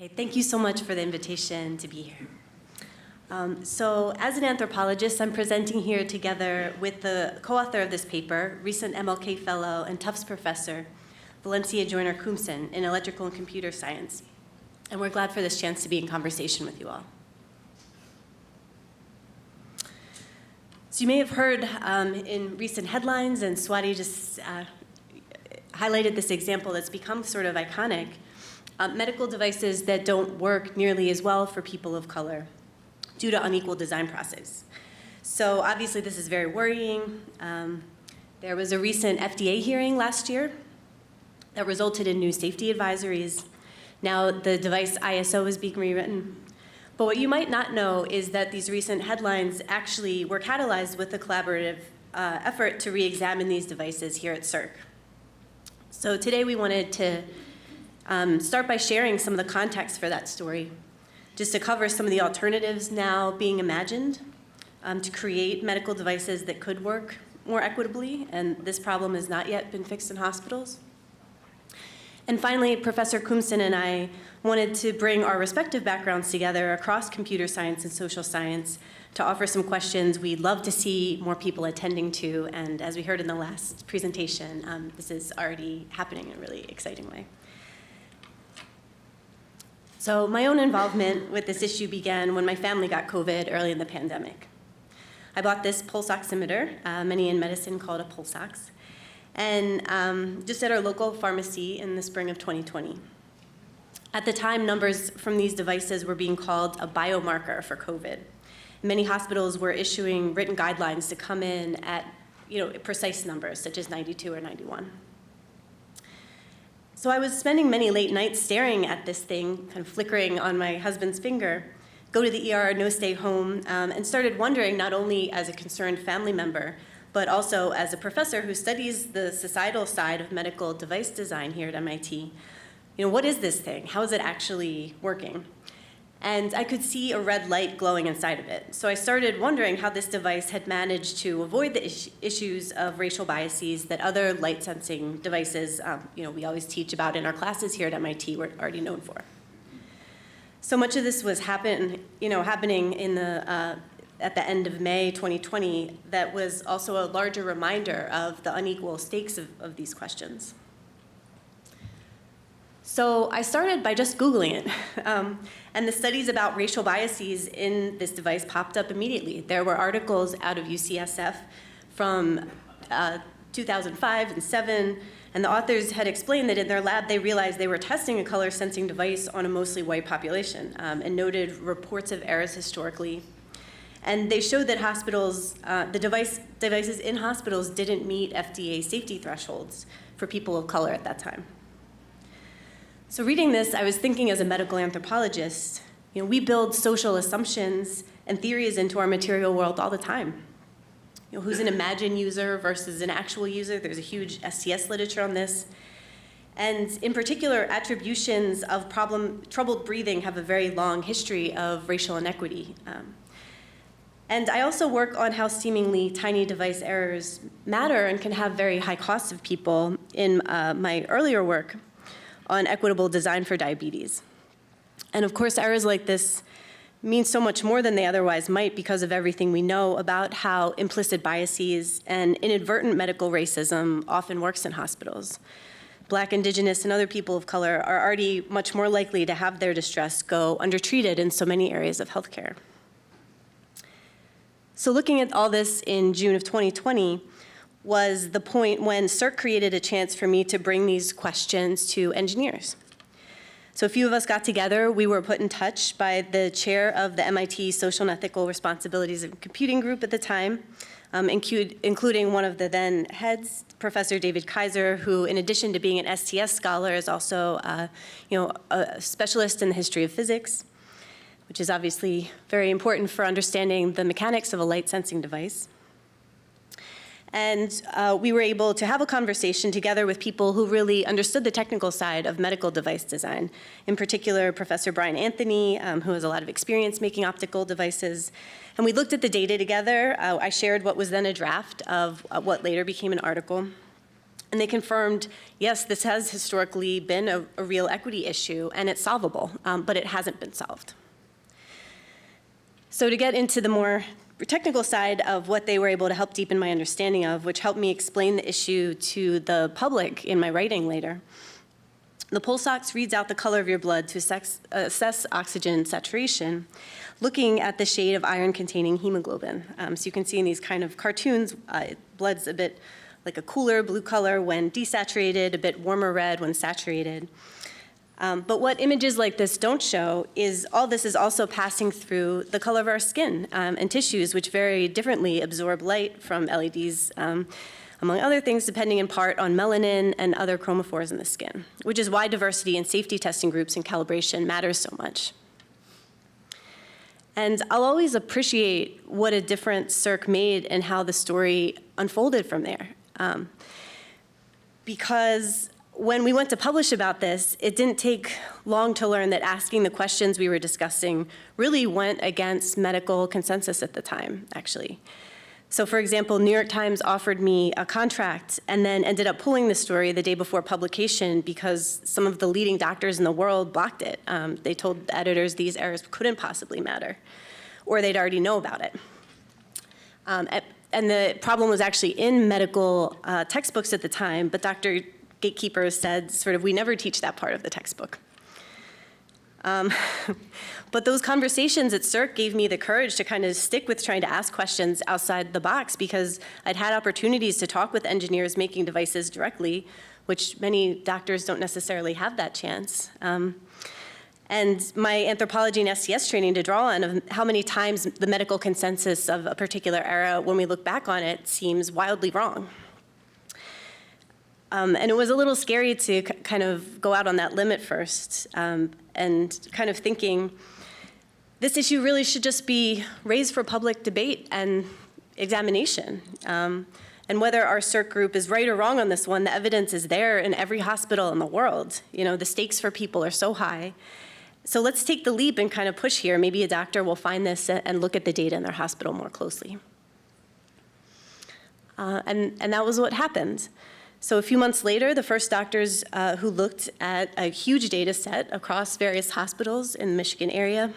Hey, thank you so much for the invitation to be here. So as an anthropologist, I'm presenting here together with the co-author of this paper, recent MLK fellow and Tufts professor, Valencia Joyner Koomson in electrical and computer science. And we're glad for this chance to be in conversation with you all. So you may have heard in recent headlines, and Swati just highlighted this example that's become sort of iconic, medical devices that don't work nearly as well for people of color due to unequal design process. So obviously this is very worrying. There was a recent FDA hearing last year that resulted in new safety advisories. Now the device ISO is being rewritten. But what you might not know is that these recent headlines actually were catalyzed with a collaborative effort to re-examine these devices here at SERC. So today we wanted to start by sharing some of the context for that story, just to cover some of the alternatives now being imagined to create medical devices that could work more equitably, and this problem has not yet been fixed in hospitals. And finally, Professor Koomson and I wanted to bring our respective backgrounds together across computer science and social science to offer some questions we'd love to see more people attending to, and as we heard in the last presentation, this is already happening in a really exciting way. So my own involvement with this issue began when my family got COVID early in the pandemic. I bought this pulse oximeter, many in medicine call it a pulse ox, and just at our local pharmacy in the spring of 2020. At the time, numbers from these devices were being called a biomarker for COVID. Many hospitals were issuing written guidelines to come in at precise numbers, such as 92 or 91. So I was spending many late nights staring at this thing, kind of flickering on my husband's finger, go to the ER, no stay home, and started wondering, not only as a concerned family member, but also as a professor who studies the societal side of medical device design here at MIT, what is this thing? How is it actually working? And I could see a red light glowing inside of it. So I started wondering how this device had managed to avoid the issues of racial biases that other light sensing devices, we always teach about in our classes here at MIT, were already known for. So much of this was happening in at the end of May 2020 that was also a larger reminder of the unequal stakes of these questions. So I started by just Googling it, and the studies about racial biases in this device popped up immediately. There were articles out of UCSF from 2005 and 2007, and the authors had explained that in their lab they realized they were testing a color sensing device on a mostly white population, and noted reports of errors historically. And they showed that hospitals, the devices in hospitals didn't meet FDA safety thresholds for people of color at that time. So reading this, I was thinking as a medical anthropologist, we build social assumptions and theories into our material world all the time. Who's an imagined user versus an actual user? There's a huge STS literature on this. And in particular, attributions of troubled breathing have a very long history of racial inequity. And I also work on how seemingly tiny device errors matter and can have very high costs of people in my earlier work on equitable design for diabetes. And of course, errors like this mean so much more than they otherwise might because of everything we know about how implicit biases and inadvertent medical racism often works in hospitals. Black, Indigenous, and other people of color are already much more likely to have their distress go undertreated in so many areas of healthcare. So looking at all this in June of 2020, was the point when SERC created a chance for me to bring these questions to engineers. So a few of us got together. We were put in touch by the chair of the MIT Social and Ethical Responsibilities of Computing group at the time, including one of the then heads, Professor David Kaiser, who in addition to being an STS scholar is also a specialist in the history of physics, which is obviously very important for understanding the mechanics of a light sensing device. And we were able to have a conversation together with people who really understood the technical side of medical device design. In particular, Professor Brian Anthony, who has a lot of experience making optical devices. And we looked at the data together. I shared what was then a draft of what later became an article. And they confirmed, yes, this has historically been a real equity issue, and it's solvable, but it hasn't been solved. So to get into the more technical side of what they were able to help deepen my understanding of, which helped me explain the issue to the public in my writing later, the pulse ox reads out the color of your blood to assess oxygen saturation, looking at the shade of iron-containing hemoglobin. So you can see in these kind of cartoons, blood's a bit like a cooler blue color when desaturated, a bit warmer red when saturated. But what images like this don't show is all this is also passing through the color of our skin and tissues, which very differently absorb light from LEDs, among other things, depending in part on melanin and other chromophores in the skin, which is why diversity and safety testing groups and calibration matters so much. And I'll always appreciate what a difference SERC made and how the story unfolded from there. Because when we went to publish about this, it didn't take long to learn that asking the questions we were discussing really went against medical consensus at the time, actually. So for example, New York Times offered me a contract and then ended up pulling the story the day before publication because some of the leading doctors in the world blocked it. They told the editors these errors couldn't possibly matter, or they'd already know about it. And the problem was actually in medical textbooks at the time, but Dr. Gatekeeper said sort of, we never teach that part of the textbook. But those conversations at SERC gave me the courage to kind of stick with trying to ask questions outside the box because I'd had opportunities to talk with engineers making devices directly, which many doctors don't necessarily have that chance. And my anthropology and STS training to draw on of how many times the medical consensus of a particular era, when we look back on it, seems wildly wrong. And it was a little scary to kind of go out on that limit first and kind of thinking, this issue really should just be raised for public debate and examination. And whether our SERC group is right or wrong on this one, the evidence is there in every hospital in the world. You know, the stakes for people are so high. So let's take the leap and kind of push here. Maybe a doctor will find this and look at the data in their hospital more closely. And that was what happened. So a few months later, the first doctors who looked at a huge data set across various hospitals in the Michigan area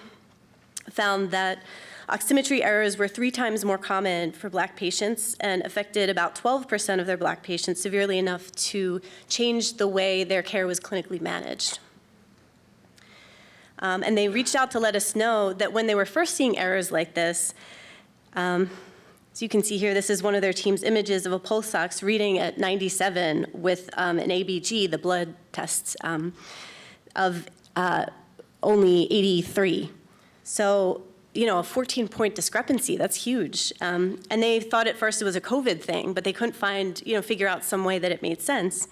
found that oximetry errors were 3 times more common for Black patients and affected about 12% of their Black patients severely enough to change the way their care was clinically managed. And they reached out to let us know that when they were first seeing errors like this, so you can see here, this is one of their team's images of a pulse ox reading at 97 with an ABG, the blood tests, of only 83. So, you know, a 14-point discrepancy, that's huge. And they thought at first it was a COVID thing, but they couldn't figure out some way that it made sense.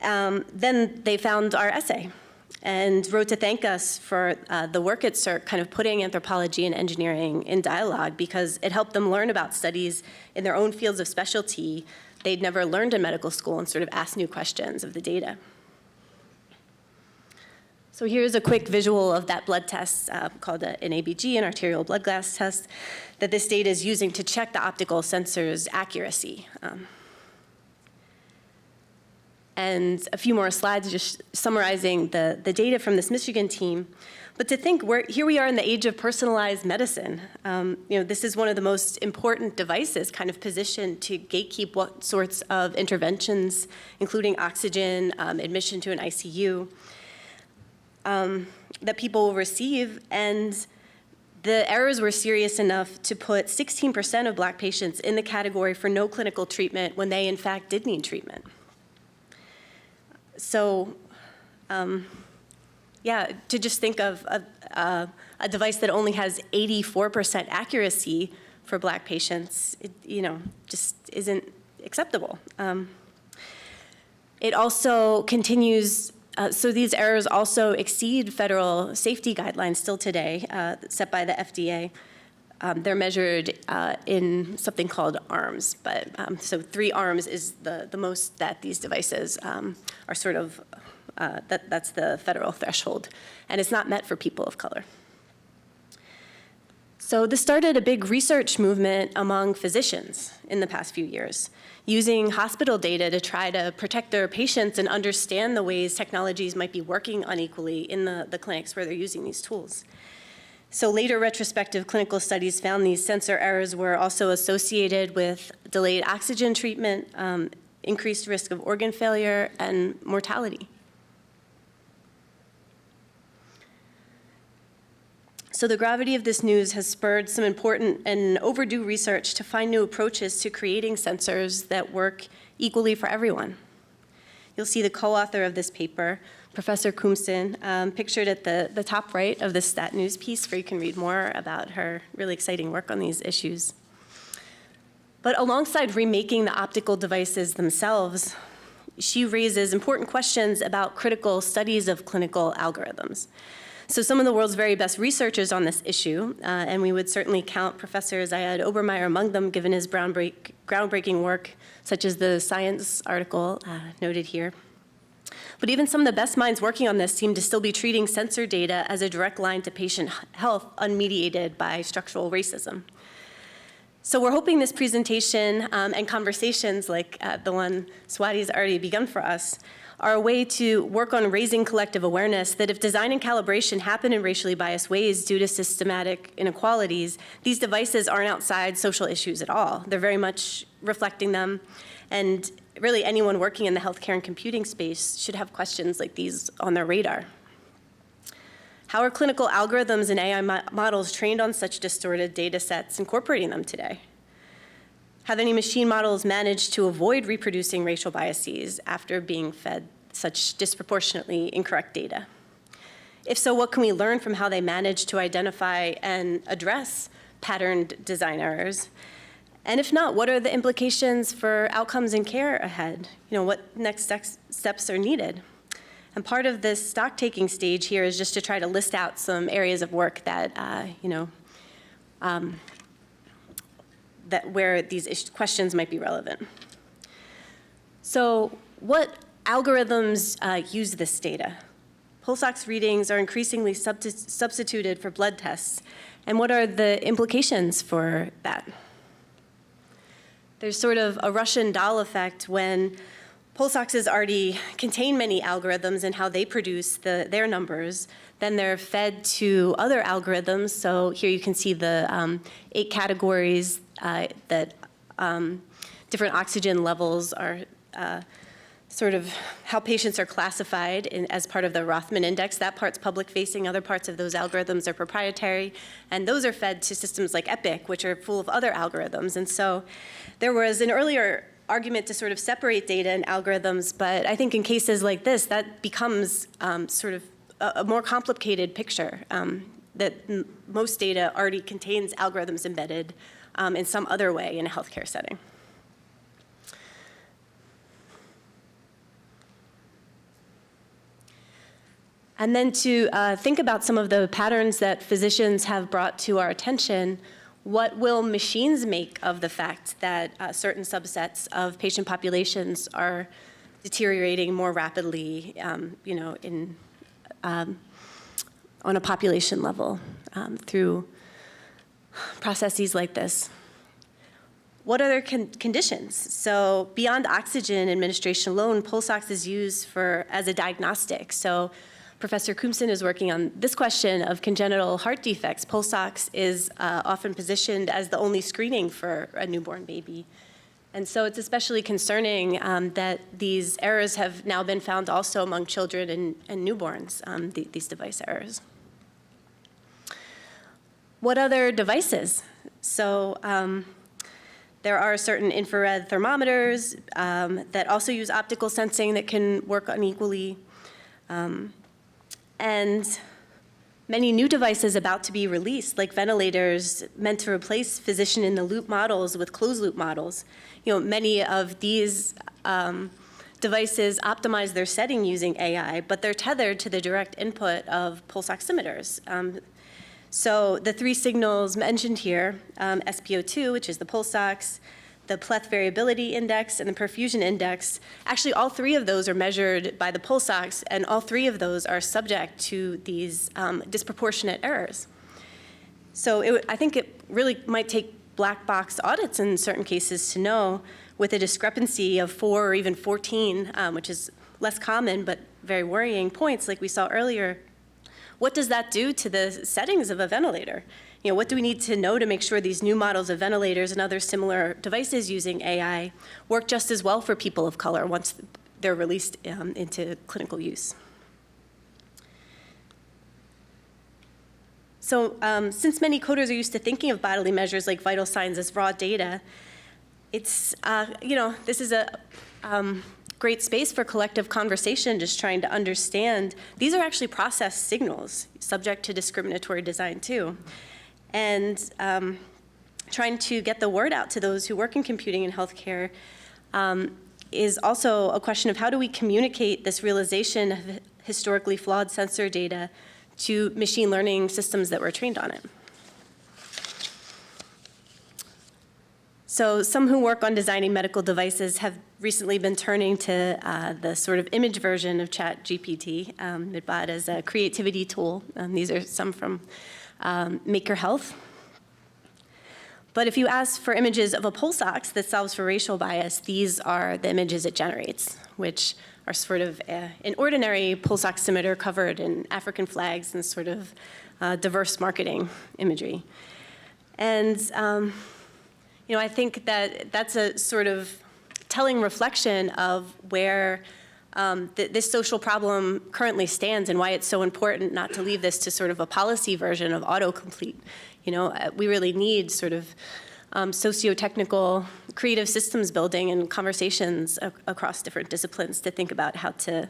Then they found our essay and wrote to thank us for the work at SERC, kind of putting anthropology and engineering in dialogue because it helped them learn about studies in their own fields of specialty they'd never learned in medical school and sort of ask new questions of the data. So here's a quick visual of that blood test called an ABG, an arterial blood gas test, that this data is using to check the optical sensor's accuracy. And a few more slides just summarizing the data from this Michigan team. But to think, here we are in the age of personalized medicine. This is one of the most important devices kind of positioned to gatekeep what sorts of interventions, including oxygen, admission to an ICU, that people will receive. And the errors were serious enough to put 16% of Black patients in the category for no clinical treatment when they, in fact, did need treatment. So, to just think of a device that only has 84% accuracy for Black patients, it, just isn't acceptable. It also continues, so these errors also exceed federal safety guidelines still today, set by the FDA. They're measured in something called arms, but so 3 arms is the most that these devices are sort of, that's the federal threshold, and it's not meant for people of color. So this started a big research movement among physicians in the past few years, using hospital data to try to protect their patients and understand the ways technologies might be working unequally in the clinics where they're using these tools. So later retrospective clinical studies found these sensor errors were also associated with delayed oxygen treatment, increased risk of organ failure, and mortality. So the gravity of this news has spurred some important and overdue research to find new approaches to creating sensors that work equally for everyone. You'll see the co-author of this paper, Professor Koomson, pictured at the top right of this Stat News piece, where you can read more about her really exciting work on these issues. But alongside remaking the optical devices themselves, she raises important questions about critical studies of clinical algorithms. So some of the world's very best researchers on this issue, and we would certainly count Professor Ziad Obermeyer among them, given his groundbreaking work, such as the Science article noted here. But even some of the best minds working on this seem to still be treating sensor data as a direct line to patient health unmediated by structural racism. So we're hoping this presentation and conversations like the one Swati's already begun for us are a way to work on raising collective awareness that if design and calibration happen in racially biased ways due to systematic inequalities, these devices aren't outside social issues at all. They're very much reflecting them. And really anyone working in the healthcare and computing space should have questions like these on their radar. How are clinical algorithms and AI models trained on such distorted data sets incorporating them today? Have any machine models managed to avoid reproducing racial biases after being fed such disproportionately incorrect data? If so, what can we learn from how they managed to identify and address patterned design errors? And if not, what are the implications for outcomes and care ahead? What next steps are needed? And part of this stock-taking stage here is just to try to list out some areas of work that, where these questions might be relevant. So what algorithms use this data? Pulse ox readings are increasingly substituted for blood tests. And what are the implications for that? There's sort of a Russian doll effect when pulse oxes already contain many algorithms and how they produce their numbers. Then they're fed to other algorithms. So here you can see the 8 categories that different oxygen levels are sort of how patients are classified as part of the Rothman Index. That part's public-facing. Other parts of those algorithms are proprietary. And those are fed to systems like Epic, which are full of other algorithms. And so there was an earlier argument to sort of separate data and algorithms, but I think in cases like this, that becomes sort of a more complicated picture, that most data already contains algorithms embedded in some other way in a healthcare setting. And then to think about some of the patterns that physicians have brought to our attention. What will machines make of the fact that certain subsets of patient populations are deteriorating more rapidly, on a population level through processes like this? What other conditions? So beyond oxygen administration alone, pulse ox is used as a diagnostic. So Professor Koomson is working on this question of congenital heart defects. Pulse ox is often positioned as the only screening for a newborn baby. And so it's especially concerning that these errors have now been found also among children and newborns, these device errors. What other devices? So there are certain infrared thermometers that also use optical sensing that can work unequally. And many new devices about to be released, like ventilators meant to replace physician-in-the-loop models with closed-loop models. Many of these devices optimize their setting using AI, but they're tethered to the direct input of pulse oximeters. So the 3 signals mentioned here, SpO2, which is the pulse ox, the pleth variability index, and the perfusion index, actually all 3 of those are measured by the pulse ox, and all 3 of those are subject to these disproportionate errors. So I think it really might take black box audits in certain cases to know, with a discrepancy of 4 or even 14, which is less common but very worrying points like we saw earlier, what does that do to the settings of a ventilator? What do we need to know to make sure these new models of ventilators and other similar devices using AI work just as well for people of color once they're released into clinical use? So since many coders are used to thinking of bodily measures like vital signs as raw data, it's, this is a great space for collective conversation, just trying to understand. These are actually processed signals, subject to discriminatory design too. And trying to get the word out to those who work in computing and healthcare is also a question of how do we communicate this realization of historically flawed sensor data to machine learning systems that were trained on it. So some who work on designing medical devices have recently been turning to the sort of image version of ChatGPT, Midbot, as a creativity tool. These are some from Maker Health. But if you ask for images of a pulse ox that solves for racial bias, these are the images it generates, which are sort of an ordinary pulse oximeter covered in African flags and sort of diverse marketing imagery. And I think that that's a sort of telling reflection of where this social problem currently stands and why it's so important not to leave this to sort of a policy version of autocomplete. We really need sort of socio-technical creative systems building and conversations across different disciplines to think about how to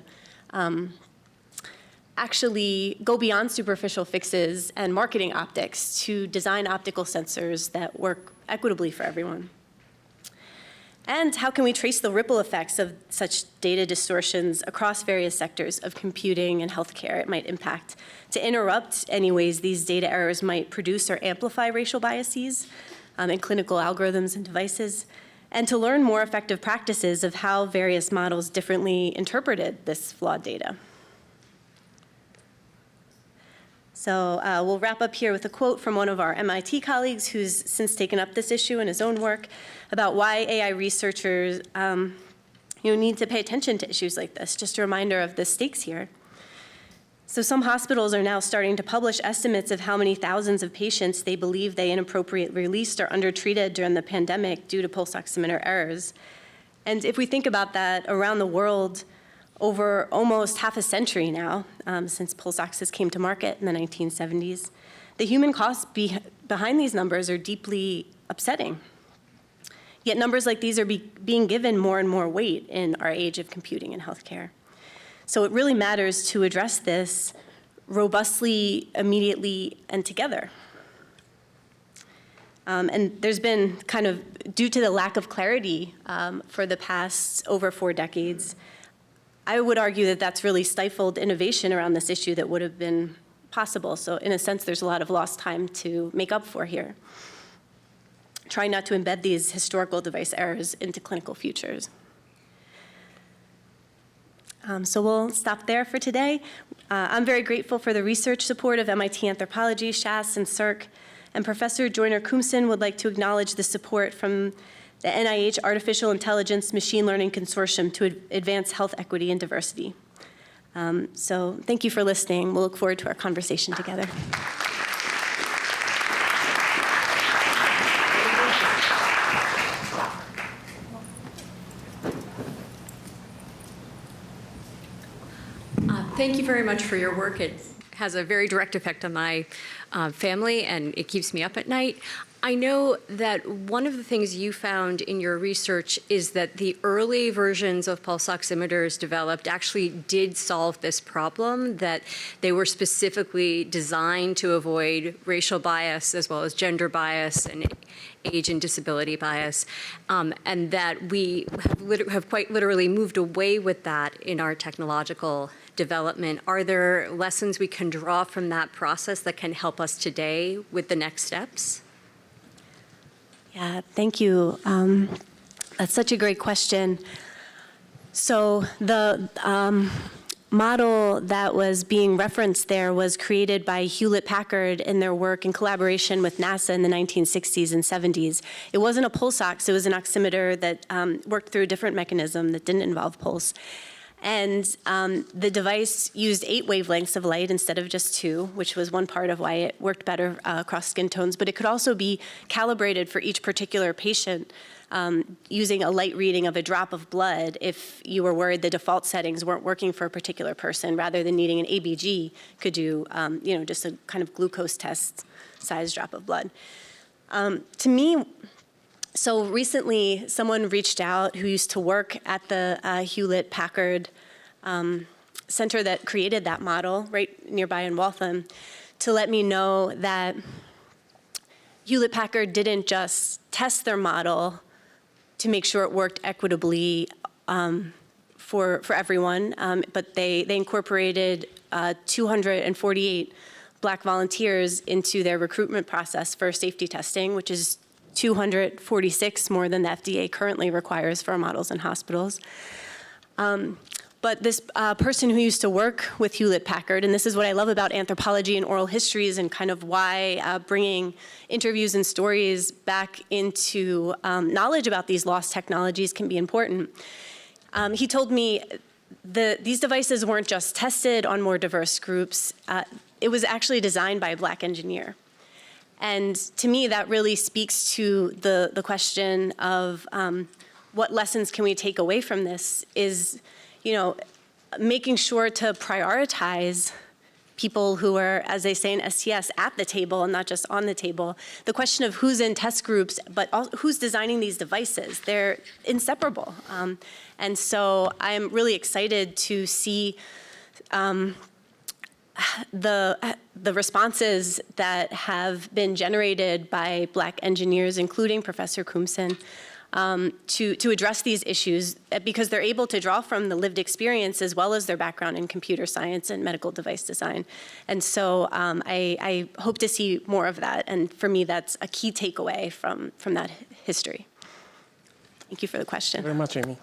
actually go beyond superficial fixes and marketing optics to design optical sensors that work equitably for everyone. And how can we trace the ripple effects of such data distortions across various sectors of computing and healthcare it might impact, to interrupt any ways these data errors might produce or amplify racial biases in clinical algorithms and devices, and to learn more effective practices of how various models differently interpreted this flawed data. So we'll wrap up here with a quote from one of our MIT colleagues who's since taken up this issue in his own work about why AI researchers need to pay attention to issues like this. Just a reminder of the stakes here. So some hospitals are now starting to publish estimates of how many thousands of patients they believe they inappropriately released or undertreated during the pandemic due to pulse oximeter errors. And if we think about that around the world, over almost half a century now, since pulse oxes came to market in the 1970s, the human costs behind these numbers are deeply upsetting. Yet numbers like these are being given more and more weight in our age of computing and healthcare. So it really matters to address this robustly, immediately, and together. And there's been kind of, due to the lack of clarity for the past over 4 decades, I would argue that that's really stifled innovation around this issue that would have been possible. So in a sense, there's a lot of lost time to make up for here. Trying not to embed these historical device errors into clinical futures. So we'll stop there for today. I'm very grateful for the research support of MIT Anthropology, SHAS, and SERC. And Professor Joyner Koomson would like to acknowledge the support from the NIH Artificial Intelligence Machine Learning Consortium to advance health equity and diversity. So thank you for listening. We'll look forward to our conversation together. Thank you very much for your work. It has a very direct effect on my family, and it keeps me up at night. I know that one of the things you found in your research is that the early versions of pulse oximeters developed actually did solve this problem, that they were specifically designed to avoid racial bias as well as gender bias and age and disability bias, and that we have quite literally moved away with that in our technological development. Are there lessons we can draw from that process that can help us today with the next steps? Yeah, thank you. That's such a great question. So the model that was being referenced there was created by Hewlett-Packard in their work in collaboration with NASA in the 1960s and 70s. It wasn't a pulse ox, it was an oximeter that worked through a different mechanism that didn't involve pulse. And the device used 8 wavelengths of light instead of just 2, which was one part of why it worked better across skin tones. But it could also be calibrated for each particular patient using a light reading of a drop of blood if you were worried the default settings weren't working for a particular person, rather than needing an ABG, could do just a kind of glucose test size drop of blood. To me, so recently someone reached out who used to work at the Hewlett-Packard center that created that model right nearby in Waltham to let me know that Hewlett-Packard didn't just test their model to make sure it worked equitably for everyone, but they incorporated 248 Black volunteers into their recruitment process for safety testing, which is 246 more than the FDA currently requires for our models in hospitals. But this person who used to work with Hewlett-Packard, and this is what I love about anthropology and oral histories and kind of why bringing interviews and stories back into knowledge about these lost technologies can be important. He told me these devices weren't just tested on more diverse groups. It was actually designed by a Black engineer. And to me, that really speaks to the question of what lessons can we take away from this is, making sure to prioritize people who are, as they say in STS, at the table and not just on the table. The question of who's in test groups, but also who's designing these devices, they're inseparable. And so I'm really excited to see the responses that have been generated by Black engineers, including Professor Koomson, to address these issues because they're able to draw from the lived experience as well as their background in computer science and medical device design. And so I hope to see more of that. And for me, that's a key takeaway from that history. Thank you for the question. Thank you very much, Amy.